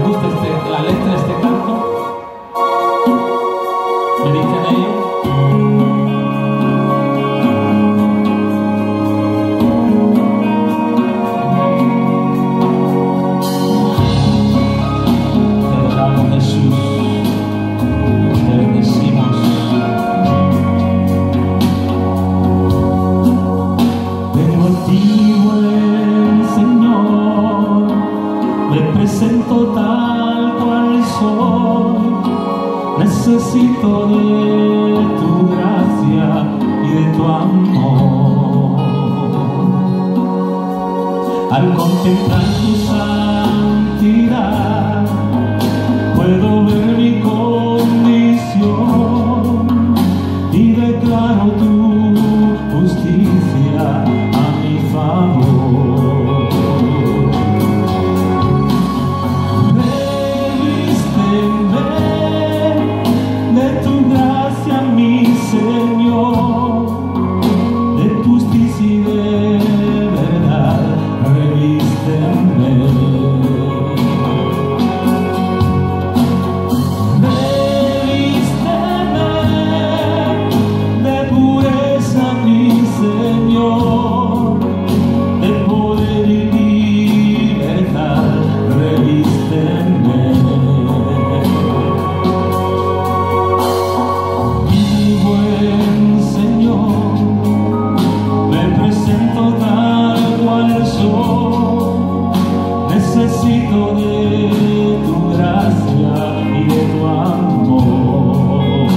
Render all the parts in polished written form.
gusta la letra de este canto? Mediten en ello. Te adoramos, Jesús. Te bendecimos. Vengo a ti, buen Señor. Me presento tal cual soy. Necesito de tu gracia y de tu amor. Al contemplar tu santidad, puedo ver mi condición y declaro tu justicia a mi favor. Revísteme de tu gracia, mi Señor, de justicia y de verdad. Revísteme. Necesito de tu gracia y de tu amor.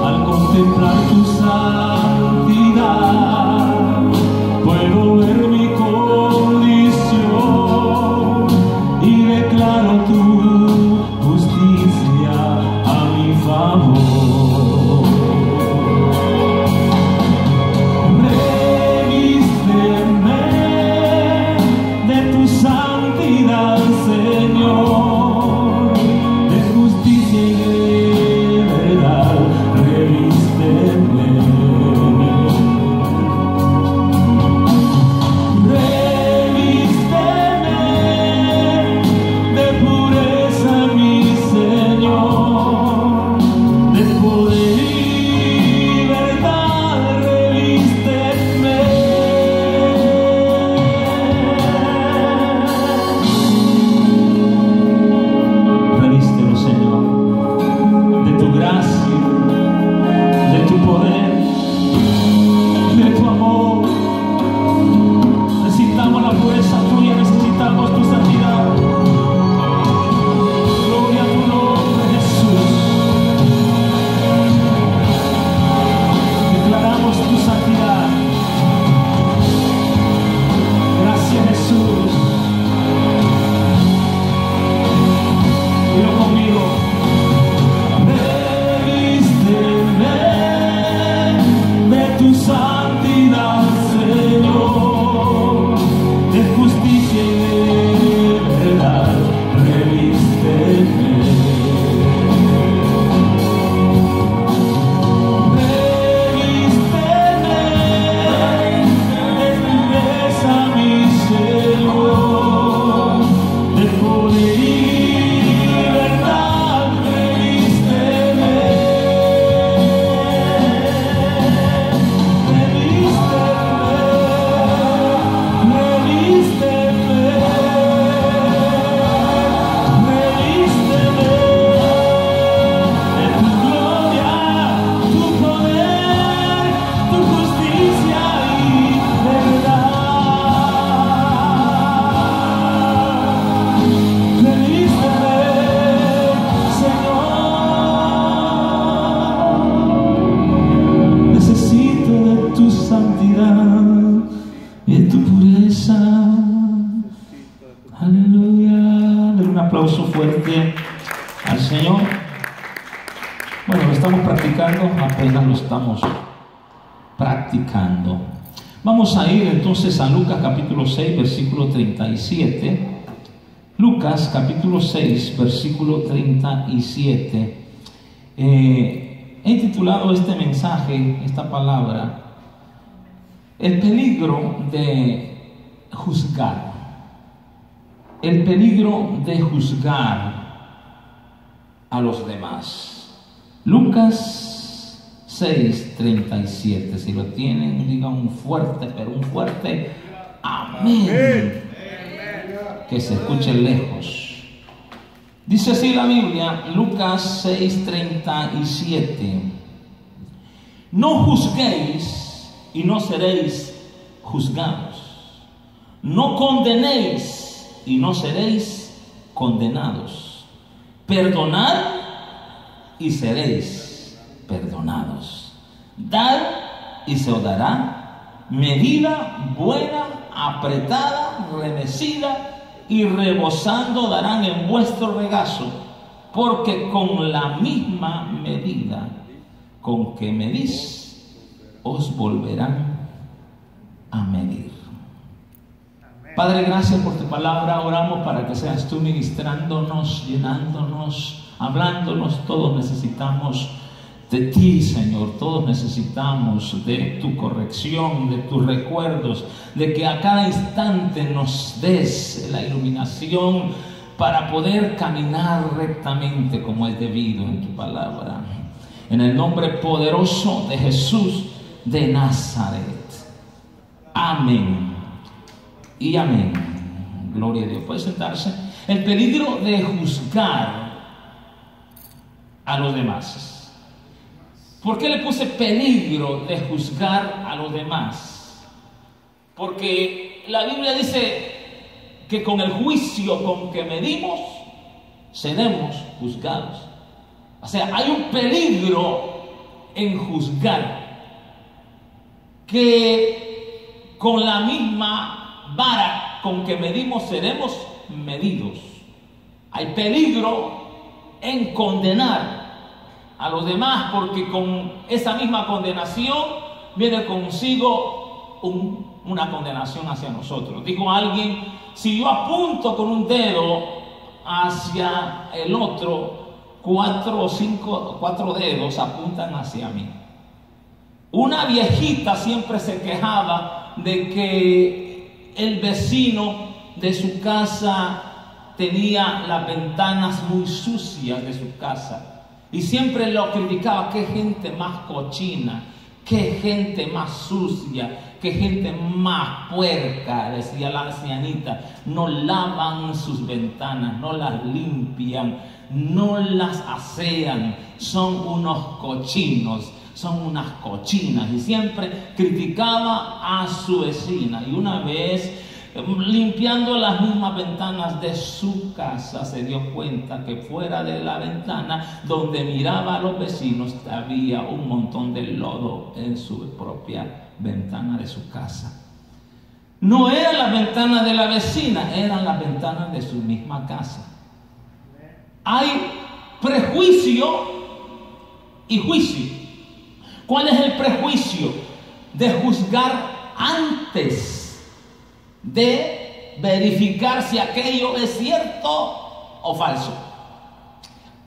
Al contemplar tu santidad, puedo ver mi condición y declaro tu justicia a mi favor. Santidad, Señor, de justicia y de verdad, revísteme. Revísteme de pureza, mi Señor, de poder y verdad, revísteme. Necesitamos la fuerza tuya, necesitamos tu santidad. Gloria a tu nombre, Jesús. Declaramos tu santidad. Gracias, Jesús. Dilo conmigo. Revísteme de tu santidad, Señor, de justicia y de verdad, revísteme. Revísteme de pureza, mi Señor, de poder y verdad, revísteme. Y de tu pureza. Aleluya. Denle un aplauso fuerte al Señor. Bueno, lo estamos practicando, apenas lo estamos practicando. Vamos a ir entonces a Lucas capítulo 6, versículo 37. Lucas capítulo 6, versículo 37. He titulado este mensaje, esta palabra, el peligro de juzgar. El peligro de juzgar a los demás. Lucas 6:37. Si lo tienen, digan un fuerte, pero un fuerte amén. Que se escuche lejos. Dice así la Biblia, Lucas 6:37. No juzguéis y no seréis juzgados. No condenéis y no seréis condenados. Perdonad y seréis perdonados. Dad y se os dará medida buena, apretada, remecida y rebosando darán en vuestro regazo, porque con la misma medida con que medís, os volverán a medir. Padre, gracias por tu palabra. Oramos para que seas tú ministrándonos, llenándonos, hablándonos. Todos necesitamos de ti, Señor. Todos necesitamos de tu corrección, de tus recuerdos, de que a cada instante nos des la iluminación para poder caminar rectamente como es debido en tu palabra. En el nombre poderoso de Jesús de Nazaret. Amén y amén. Gloria a Dios. Puede sentarse. El peligro de juzgar a los demás. ¿Por qué le puse peligro de juzgar a los demás? Porque la Biblia dice que con el juicio con que medimos, seremos juzgados. O sea, hay un peligro en juzgar, que con la misma vara con que medimos seremos medidos. Hay peligro en condenar a los demás, porque con esa misma condenación viene consigo una condenación hacia nosotros. Dijo alguien: si yo apunto con un dedo hacia el otro, 4 dedos apuntan hacia mí. Una viejita siempre se quejaba de que el vecino de su casa tenía las ventanas muy sucias de su casa, y siempre lo criticaba. Qué gente más cochina, qué gente más sucia, qué gente más puerca, decía la ancianita. No lavan sus ventanas, no las limpian, no las asean, son unos cochinos, son unas cochinas. Y siempre criticaba a su vecina. Y una vez, limpiando las mismas ventanas de su casa, se dio cuenta que fuera de la ventana donde miraba a los vecinos había un montón de lodo en su propia ventana de su casa. No era la ventana de la vecina, eran las ventanas de su misma casa. Hay prejuicio y juicio. ¿Cuál es el prejuicio? De juzgar antes de verificar si aquello es cierto o falso.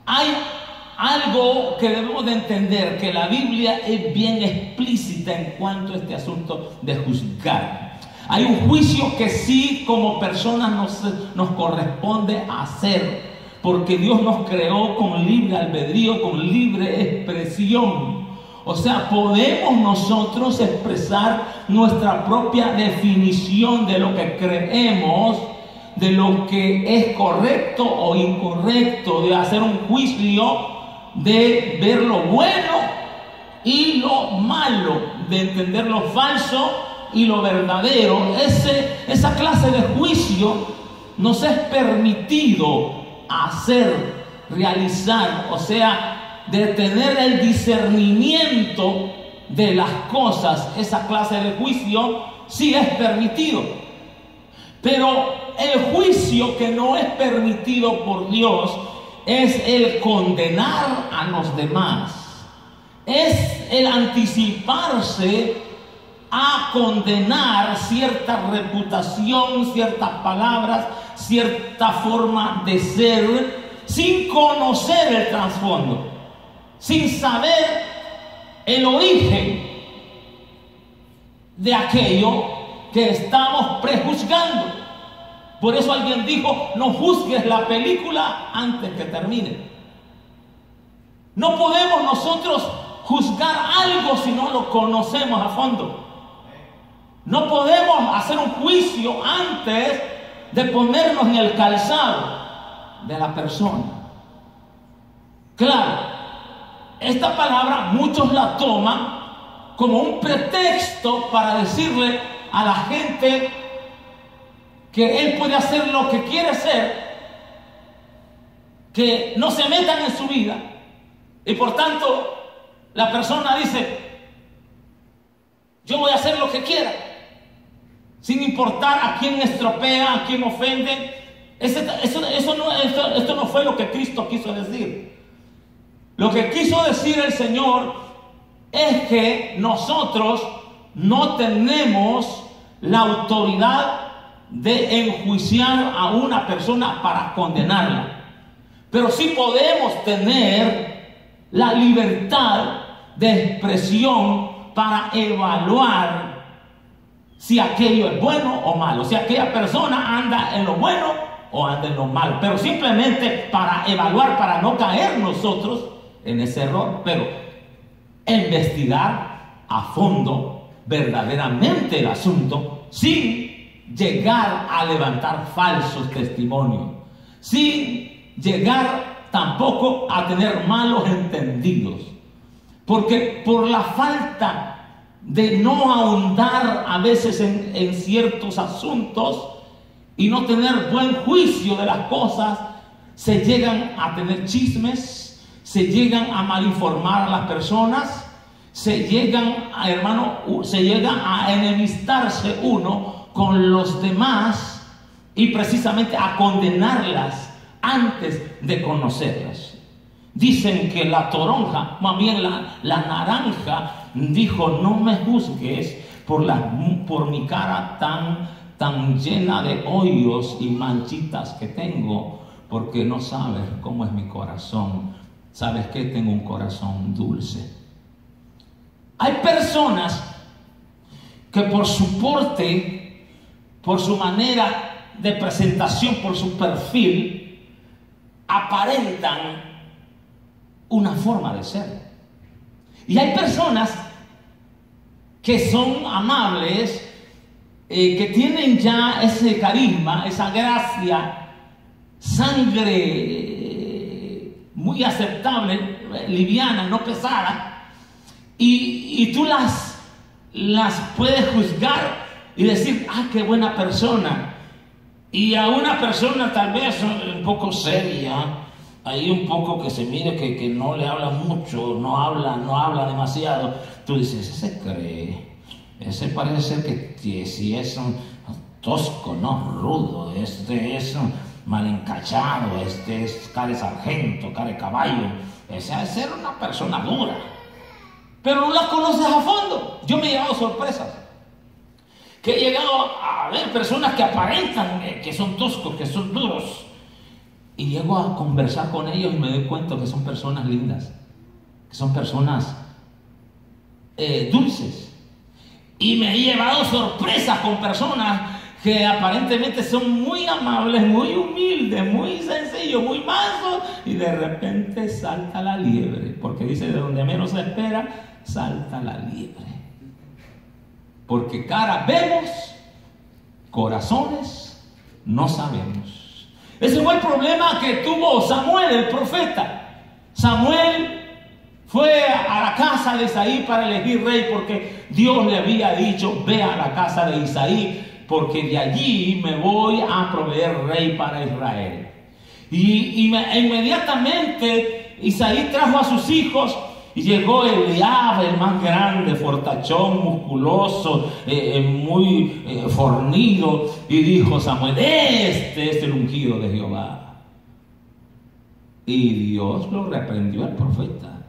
Hay algo que debemos de entender, que la Biblia es bien explícita en cuanto a este asunto de juzgar. Hay un juicio que sí, como personas nos corresponde hacer, porque Dios nos creó con libre albedrío, con libre expresión. O sea, podemos nosotros expresar nuestra propia definición de lo que creemos, de lo que es correcto o incorrecto, de hacer un juicio, de ver lo bueno y lo malo, de entender lo falso y lo verdadero. Esa clase de juicio nos es permitido hacer, realizar, o sea, de tener el discernimiento de las cosas. Esa clase de juicio sí es permitido. Pero el juicio que no es permitido por Dios es el condenar a los demás. Es el anticiparse a condenar cierta reputación, ciertas palabras, cierta forma de ser, sin conocer el trasfondo, sin saber el origen de aquello que estamos prejuzgando. Por eso alguien dijo, no juzgues la película antes que termine. No podemos nosotros juzgar algo si no lo conocemos a fondo. No podemos hacer un juicio antes de ponernos en el calzado de la persona. Claro, esta palabra muchos la toman como un pretexto para decirle a la gente que él puede hacer lo que quiere hacer, que no se metan en su vida, y por tanto la persona dice, yo voy a hacer lo que quiera, sin importar a quién estropea, a quién ofende. Esto no fue lo que Cristo quiso decir. Lo que quiso decir el Señor es que nosotros no tenemos la autoridad de enjuiciar a una persona para condenarla, pero sí podemos tener la libertad de expresión para evaluar si aquello es bueno o malo, si aquella persona anda en lo bueno o anda en lo malo, pero simplemente para evaluar, para no caer nosotros en ese error, pero investigar a fondo verdaderamente el asunto sin llegar a levantar falsos testimonios, sin llegar tampoco a tener malos entendidos, porque por la falta de no ahondar a veces en ciertos asuntos y no tener buen juicio de las cosas, se llegan a tener chismes, se llegan a malinformar a las personas, se llegan a enemistarse uno con los demás y precisamente a condenarlas antes de conocerlas. Dicen que la toronja, más bien la naranja, dijo, no me juzgues por mi cara tan llena de hoyos y manchitas que tengo, porque no sabes cómo es mi corazón. ¿Sabes qué? Tengo un corazón dulce. Hay personas que por su porte, por su manera de presentación, por su perfil, aparentan una forma de ser. Y hay personas que son amables, que tienen ya ese carisma, esa gracia, sangre muy aceptable, liviana, no pesada, y tú las puedes juzgar y decir, qué buena persona. Y a una persona tal vez un poco seria, ahí un poco que se mire que no le habla mucho, no habla demasiado, tú dices, ese cree, ese parece ser que si es un tosco, no rudo, este es un mal encachado, este es cara de sargento, cara de caballo, ese ha de ser una persona dura. Pero no la conoces a fondo. Yo me he llevado sorpresas, que he llegado a ver personas que aparentan que son toscos, que son duros, y llego a conversar con ellos y me doy cuenta que son personas lindas, que son personas dulces. Y me he llevado sorpresas con personas que aparentemente son muy amables, muy humildes, muy sencillos, muy mansos, y de repente salta la liebre, porque dice, de donde menos se espera, salta la liebre. Porque caras vemos, corazones no sabemos. Ese fue el problema que tuvo Samuel, el profeta. Samuel fue a la casa de Isaí para elegir rey, porque Dios le había dicho, ve a la casa de Isaí, porque de allí me voy a proveer rey para Israel. Inmediatamente Isaí trajo a sus hijos, y llegó Eliab, el más grande, fortachón, musculoso, muy fornido, y dijo Samuel, este es el ungido de Jehová. Y Dios lo reprendió al profeta,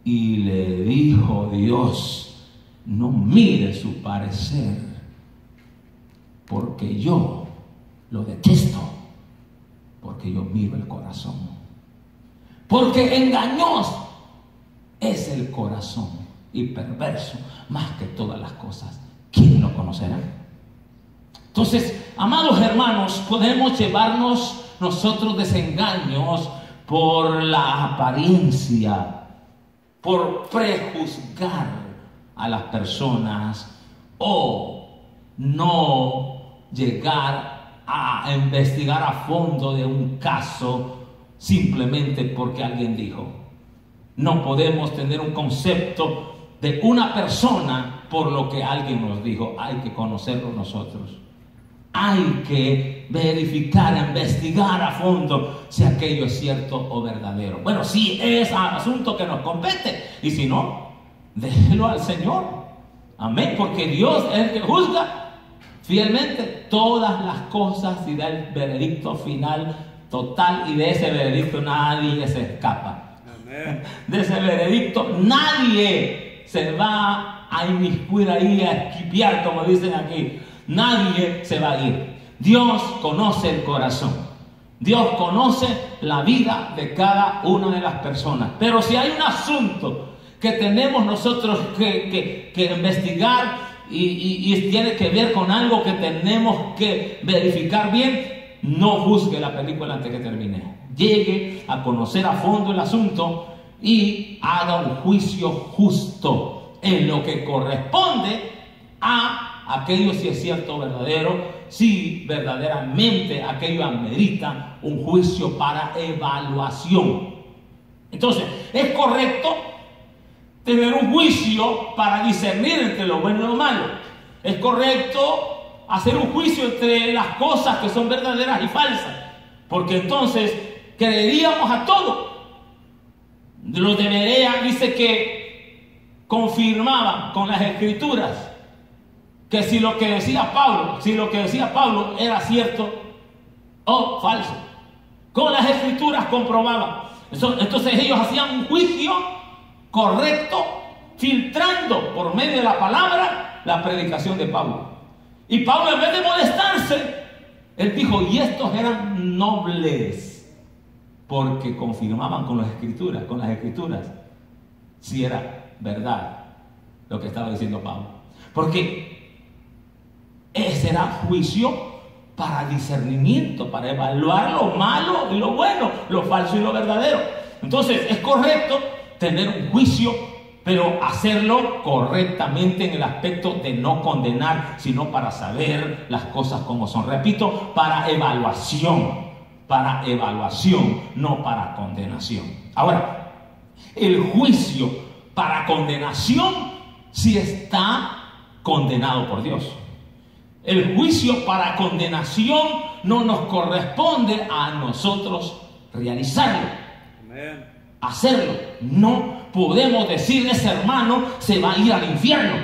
y le dijo Dios, no mire su parecer, porque yo lo detesto, porque yo miro el corazón. Porque engañoso es el corazón y perverso más que todas las cosas. ¿Quién lo conocerá? Entonces, amados hermanos, podemos llevarnos nosotros desengaños por la apariencia, por prejuzgar a las personas o no llegar a investigar a fondo de un caso simplemente porque alguien dijo. No podemos tener un concepto de una persona por lo que alguien nos dijo. Hay que conocerlo nosotros. Hay que verificar, investigar a fondo si aquello es cierto o verdadero. Bueno, si es asunto que nos compete, y si no, déjelo al Señor. Amén, porque Dios es el que juzga fielmente todas las cosas y da el veredicto final total, y de ese veredicto nadie se escapa. Amén. De ese veredicto nadie se va a inmiscuir ahí, a esquipear, como dicen aquí. Nadie se va a ir. Dios conoce el corazón. Dios conoce la vida de cada una de las personas. Pero si hay un asunto que tenemos nosotros que investigar y tiene que ver con algo que tenemos que verificar bien, no juzgue la película antes que termine. Llegue a conocer a fondo el asunto y haga un juicio justo en lo que corresponde a aquello, si es cierto o verdadero, si verdaderamente aquello amerita un juicio para evaluación. Entonces, es correcto tener un juicio para discernir entre lo bueno y lo malo. Es correcto hacer un juicio entre las cosas que son verdaderas y falsas, porque entonces creeríamos a todo. Los de Berea dice que confirmaban con las escrituras que si lo que decía Pablo era cierto o falso. Con las escrituras comprobaban. Entonces ellos hacían un juicio correcto, filtrando por medio de la palabra la predicación de Pablo. Y Pablo, en vez de molestarse, él dijo: y estos eran nobles, porque confirmaban con las escrituras, si era verdad lo que estaba diciendo Pablo. Porque ese era juicio para discernimiento, para evaluar lo malo y lo bueno, lo falso y lo verdadero. Entonces es correcto tener un juicio, pero hacerlo correctamente en el aspecto de no condenar, sino para saber las cosas como son. Repito, para evaluación, no para condenación. Ahora, el juicio para condenación sí está condenado por Dios. El juicio para condenación no nos corresponde a nosotros realizarlo. Amén. Hacerlo. No podemos decir: ese hermano se va a ir al infierno,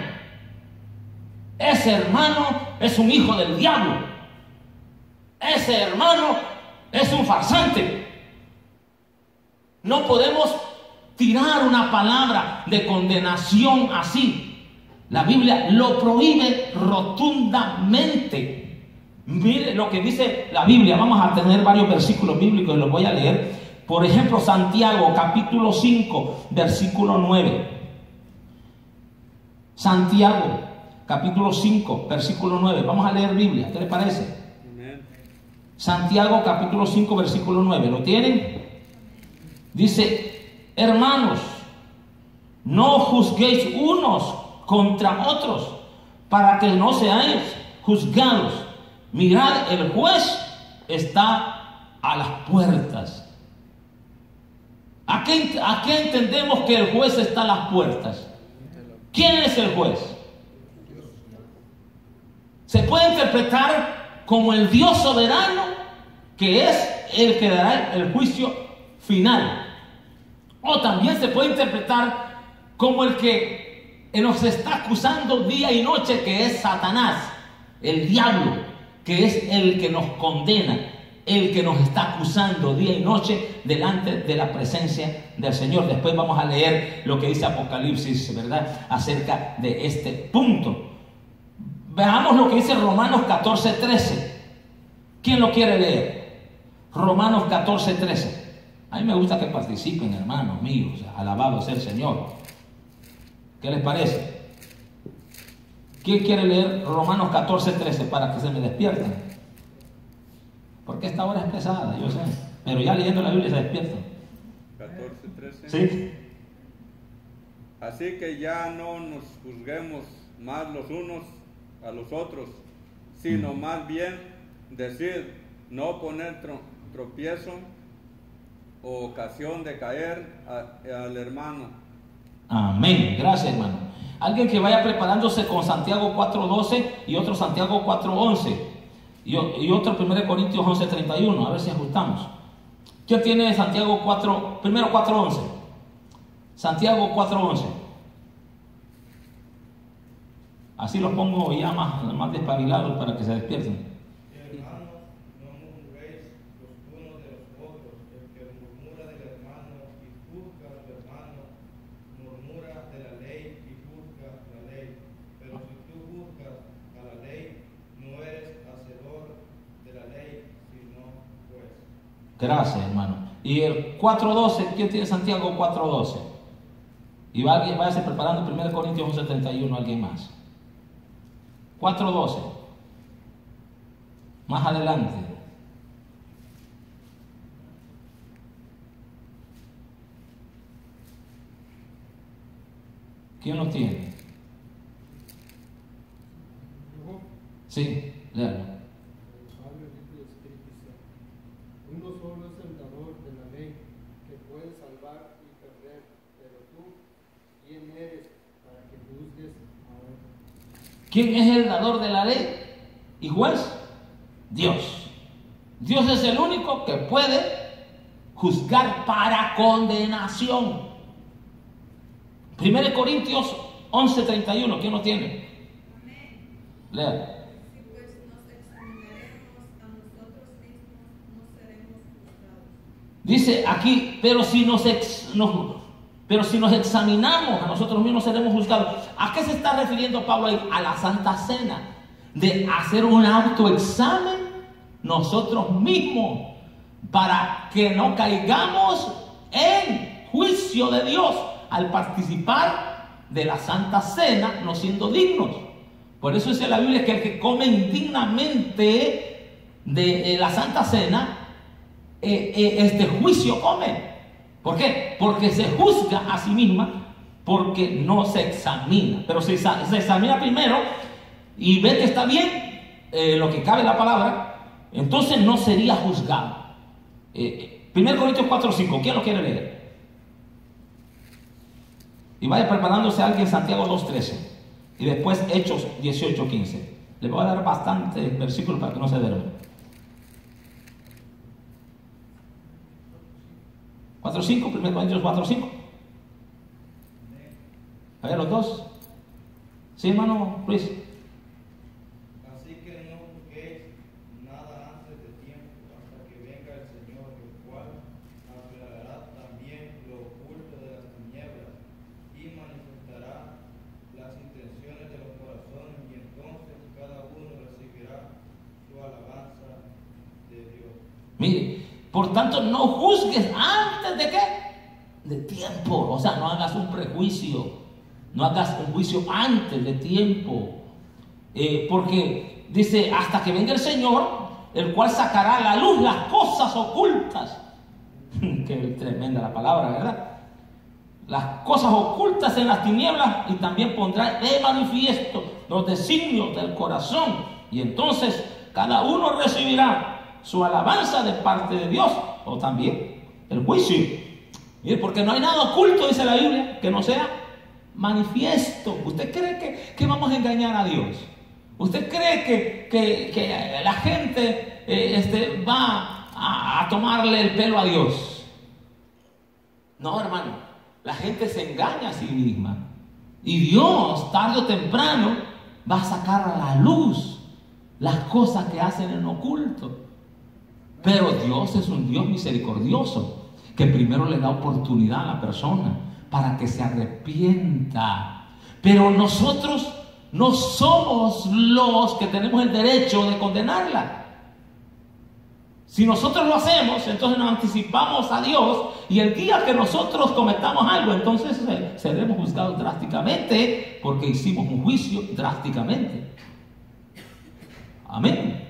ese hermano es un hijo del diablo, ese hermano es un farsante. No podemos tirar una palabra de condenación así. La Biblia lo prohíbe rotundamente. Mire lo que dice la Biblia. Vamos a tener varios versículos bíblicos y los voy a leer. Por ejemplo, Santiago capítulo 5 versículo 9. Santiago capítulo 5 versículo 9. Vamos a leer Biblia. ¿Qué les parece? Santiago capítulo 5 versículo 9. ¿Lo tienen? Dice: hermanos, no juzguéis unos contra otros, para que no seáis juzgados. Mirad, el juez está a las puertas. ¿A qué entendemos que el juez está a las puertas? ¿Quién es el juez? Se puede interpretar como el Dios soberano, que es el que dará el juicio final. O también se puede interpretar como el que nos está acusando día y noche, que es Satanás, el diablo, que es el que nos condena, el que nos está acusando día y noche delante de la presencia del Señor. Después vamos a leer lo que dice Apocalipsis, ¿verdad?, acerca de este punto. Veamos lo que dice Romanos 14:13. ¿Quién lo quiere leer? Romanos 14:13. A mí me gusta que participen, hermanos míos. Alabado sea el Señor. ¿Qué les parece? ¿Quién quiere leer Romanos 14:13 para que se me despierten? Porque esta hora es pesada, yo sé, pero ya leyendo la Biblia se despierta. 14:13. ¿Sí? Así que ya no nos juzguemos más los unos a los otros, sino más bien decir, no poner tropiezo o ocasión de caer al hermano. Amén. Gracias, hermano. Alguien que vaya preparándose con Santiago 4:12 y otro Santiago 4:11 y otro 1 Corintios 11:31, a ver si ajustamos. ¿Quién tiene Santiago 4? Primero 4:11. Santiago 4:11. Así los pongo ya más despabilados para que se despierten. Hermanos, no murmuréis los unos de los otros. El que murmura del hermano y juzga a su hermano, murmura de la ley y juzga la ley. Pero si tú juzgas a la ley, no eres hacedor de la ley, sino juez. Gracias, hermano. Y el 4:12, ¿quién tiene Santiago 4:12? Y váyase preparando 1 Corintios 11:31, alguien más. 4:12. Más adelante. ¿Quién lo tiene? Sí, léalo. Uno solo es el dador de la ley, que puede salvar y perder, pero tú, ¿quién eres para que juzgues a otro? ¿Quién es el dador de la ley y juez? Dios. Dios es el único que puede juzgar para condenación. 1 Corintios 11:31, ¿quién lo tiene? Lea. Si pues nos examinaremos a nosotros mismos, no seremos juzgados. Dice aquí, pero si nos examinamos a nosotros mismos seremos juzgados. ¿A qué se está refiriendo Pablo ahí? A la Santa Cena. De hacer un autoexamen nosotros mismos para que no caigamos en juicio de Dios al participar de la Santa Cena no siendo dignos. Por eso dice la Biblia que el que come indignamente de la Santa Cena, este juicio come. ¿Por qué? Porque se juzga a sí misma, porque no se examina. Pero si se examina primero y ve que está bien lo que cabe la palabra, entonces no sería juzgado. 1 Corintios 4:5, ¿quién lo quiere leer? Y vaya preparándose alguien Santiago 2:13 y después Hechos 18:15. Le voy a dar bastantes versículos para que no se duerman. 4:5, 1 Corintios 4:5. A ver los dos. Sí, hermano Luis. Así que no juzguéis nada antes de tiempo, hasta que venga el Señor, el cual aclarará también lo oculto de las tinieblas y manifestará las intenciones de los corazones, y entonces cada uno recibirá su alabanza de Dios. Mire, por tanto no juzgues antes de qué? De tiempo. O sea, no hagas un prejuicio. No hagas un juicio antes de tiempo. Porque dice, hasta que venga el Señor, el cual sacará a la luz las cosas ocultas. Qué tremenda la palabra, ¿verdad? Las cosas ocultas en las tinieblas, y también pondrá de manifiesto los designios del corazón. Y entonces cada uno recibirá su alabanza de parte de Dios, o también el juicio. Mire, porque no hay nada oculto, dice la Biblia, que no sea manifiesto. ¿Usted cree que vamos a engañar a Dios? ¿Usted cree que la gente va a tomarle el pelo a Dios? No, hermano. La gente se engaña a sí misma. Y Dios, tarde o temprano, va a sacar a la luz las cosas que hacen en oculto. Pero Dios es un Dios misericordioso, que primero le da oportunidad a la persona para que se arrepienta. Pero nosotros no somos los que tenemos el derecho de condenarla. Si nosotros lo hacemos, entonces nos anticipamos a Dios, y el día que nosotros cometamos algo, entonces seremos juzgados drásticamente, porque hicimos un juicio drásticamente. Amén.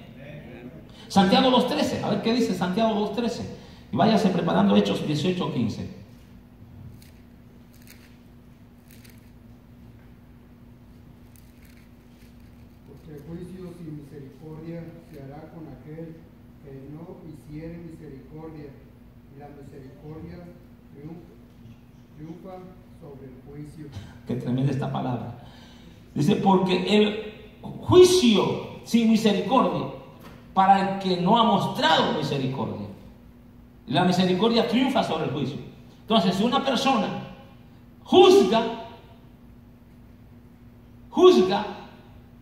Santiago 2.13, a ver qué dice Santiago 2.13. Y váyase preparando Hechos 18.15. Porque juicio sin misericordia se hará con aquel que no hiciere misericordia, y la misericordia triunfa sobre el juicio. Qué tremenda esta palabra. Dice, porque el juicio sin misericordia para el que no ha mostrado misericordia, la misericordia triunfa sobre el juicio. Entonces, si una persona juzga,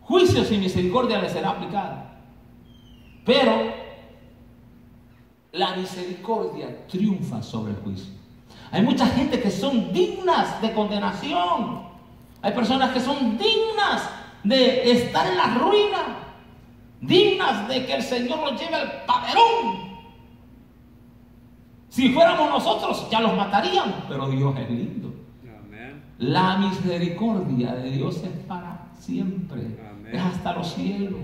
juicio sin misericordia le será aplicado. Pero la misericordia triunfa sobre el juicio. Hay mucha gente que son dignas de condenación. Hay personas que son dignas de estar en la ruina, dignas de que el Señor los lleve al paredón. Si fuéramos nosotros, ya los mataríamos, pero Dios es lindo. Amén. La misericordia de Dios es para siempre. Amén. Es hasta los cielos.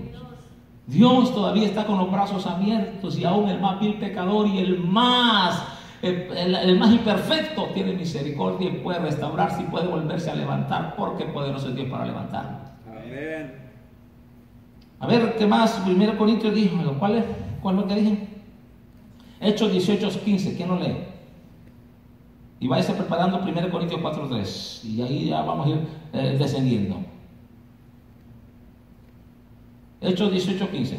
Dios todavía está con los brazos abiertos, y aún el más vil pecador y el más imperfecto tiene misericordia y puede restaurarse y puede volverse a levantar, porque poderoso es Dios para levantarlo. Amén. A ver, ¿qué más? 1 Corintios dijo, ¿cuál es lo que dije? Hechos 18:15, ¿quién lo lee? Y váyase preparando 1 Corintios 4:3, y ahí ya vamos a ir descendiendo. Hechos 18:15.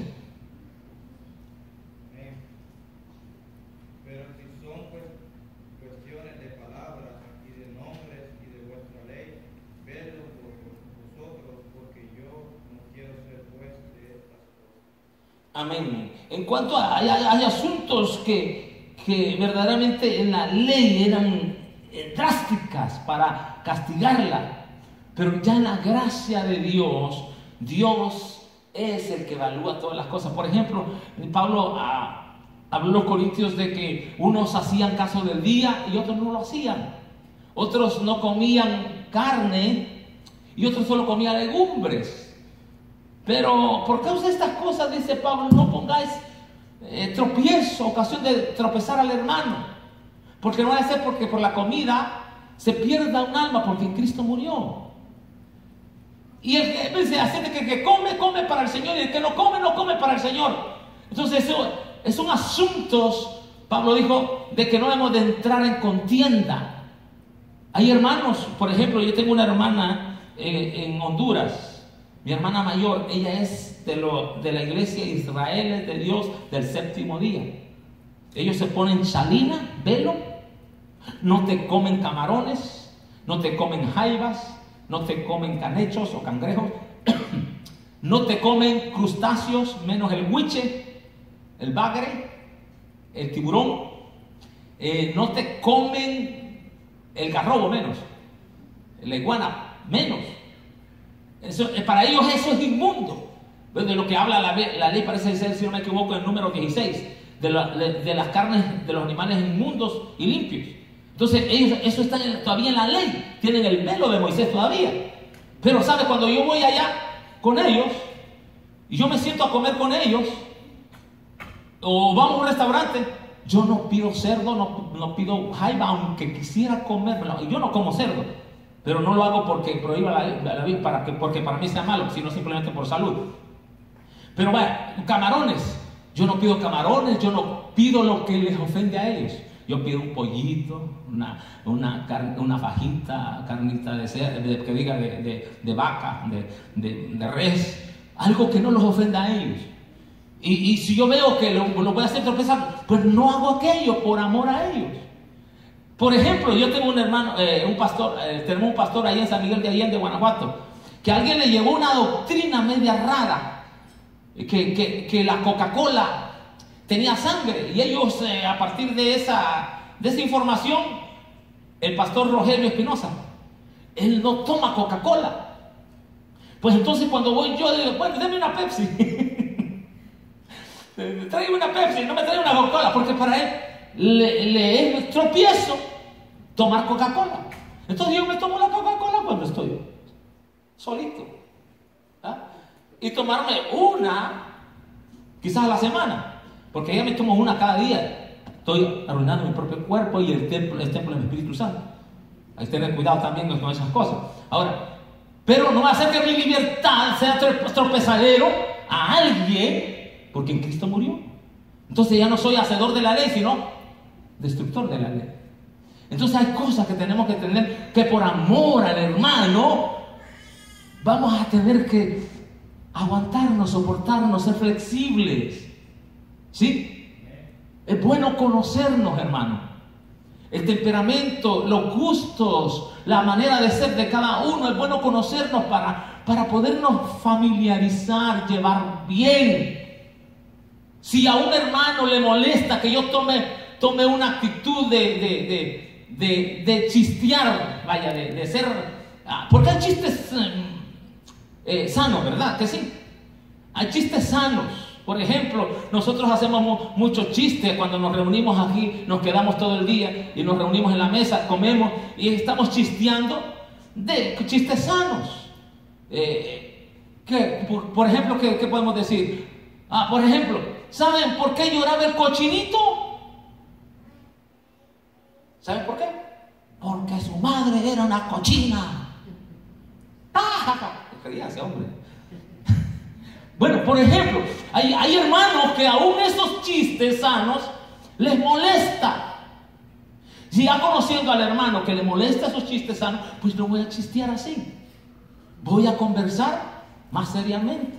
Pero si son cuestiones de palabras y de nombres y de vuestra ley, vedlo por vosotros, porque yo no quiero ser juez de estas cosas. Amén. En cuanto a hay asuntos que verdaderamente en la ley eran drásticas para castigarla, pero ya en la gracia de Dios, Dios es el que evalúa todas las cosas. Por ejemplo, Pablo habló a los corintios de que unos hacían caso del día y otros no lo hacían. Otros no comían carne y otros solo comían legumbres. Pero por causa de estas cosas, dice Pablo, no pongáis tropiezo, ocasión de tropezar al hermano, porque no va a ser porque por la comida se pierda un alma, porque en Cristo murió. Y el que dice, que come, come para el Señor, y el que no come para el Señor. Entonces eso son asuntos, Pablo dijo, de que no debemos de entrar en contienda. Hay hermanos, por ejemplo, yo tengo una hermana en Honduras. Mi hermana mayor, ella es de la iglesia Israel es de Dios del séptimo día. Ellos se ponen chalina, velo, no te comen camarones, no te comen jaivas, no te comen canechos o cangrejos, no te comen crustáceos, menos el huiche, el bagre, el tiburón, no te comen el garrobo, menos, la iguana, menos. Eso, para ellos eso es inmundo. De lo que habla la ley, parece ser, si no me equivoco, el número 16, de las carnes de los animales inmundos y limpios. Entonces ellos, eso está todavía en la ley, tienen el velo de Moisés todavía. Pero ¿sabe? Cuando yo voy allá con ellos y yo me siento a comer con ellos, o vamos a un restaurante, yo no pido cerdo, no pido jaiba, aunque quisiera comérmelo. Yo no como cerdo, pero no lo hago porque prohíba la ley, porque para mí sea malo, sino simplemente por salud. Pero vaya, camarones, yo no pido camarones, yo no pido lo que les ofende a ellos. Yo pido un pollito, una fajita, carnita que diga de vaca, de res, algo que no los ofenda a ellos. Y si yo veo que lo voy a hacer tropezar, pues no hago aquello por amor a ellos. Por ejemplo, yo tengo un hermano, tenemos un pastor ahí en San Miguel de Allende, Guanajuato, que a alguien le llevó una doctrina media rara, que la Coca-Cola tenía sangre, y ellos a partir de esa información, el pastor Rogelio Espinosa, él no toma Coca-Cola. Pues entonces cuando voy yo digo, bueno, deme una Pepsi. Tráigame una Pepsi, no me traiga una Coca-Cola, porque para él le es tropiezo tomar Coca-Cola. Entonces yo me tomo la Coca-Cola cuando estoy solito. ¿Ah? Y tomarme una, quizás a la semana, porque ya me tomo una cada día. Estoy arruinando mi propio cuerpo y el templo del Espíritu Santo. Hay que tener cuidado también con esas cosas. Ahora, pero no hacer que mi libertad sea tropezadero a alguien, porque en Cristo murió. Entonces ya no soy hacedor de la ley, sino destructor de la ley. Entonces hay cosas que tenemos que tener, que por amor al hermano vamos a tener que aguantarnos, soportarnos, ser flexibles. ¿Sí? Es bueno conocernos, hermano. El temperamento, los gustos, la manera de ser de cada uno, es bueno conocernos para podernos familiarizar, llevar bien. Si a un hermano le molesta que yo tome una actitud de chistear, vaya, de ser... Porque hay chistes sanos, ¿verdad? Que sí. Hay chistes sanos. Por ejemplo, nosotros hacemos muchos chistes cuando nos reunimos aquí, nos quedamos todo el día y nos reunimos en la mesa, comemos y estamos chisteando de chistes sanos. Por ejemplo, ¿qué podemos decir? Por ejemplo, ¿saben por qué lloraba el cochinito? ¿Saben por qué? Porque su madre era una cochina. ¿Qué quería ese hombre? Bueno, por ejemplo, hay hermanos que aún esos chistes sanos les molesta. Si ya conociendo al hermano que le molesta esos chistes sanos, pues no voy a chistear así. Voy a conversar más seriamente.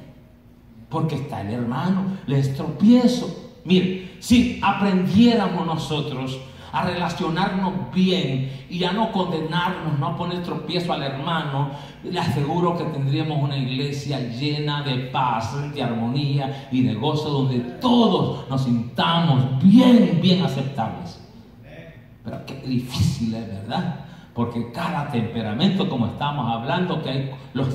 Porque está el hermano, les tropiezo. Mire, si aprendiéramos nosotros a relacionarnos bien y a no condenarnos, no a poner tropiezo al hermano, le aseguro que tendríamos una iglesia llena de paz, de armonía y de gozo, donde todos nos sintamos bien aceptables. Pero qué difícil es, ¿verdad? Porque cada temperamento, como estábamos hablando, que hay los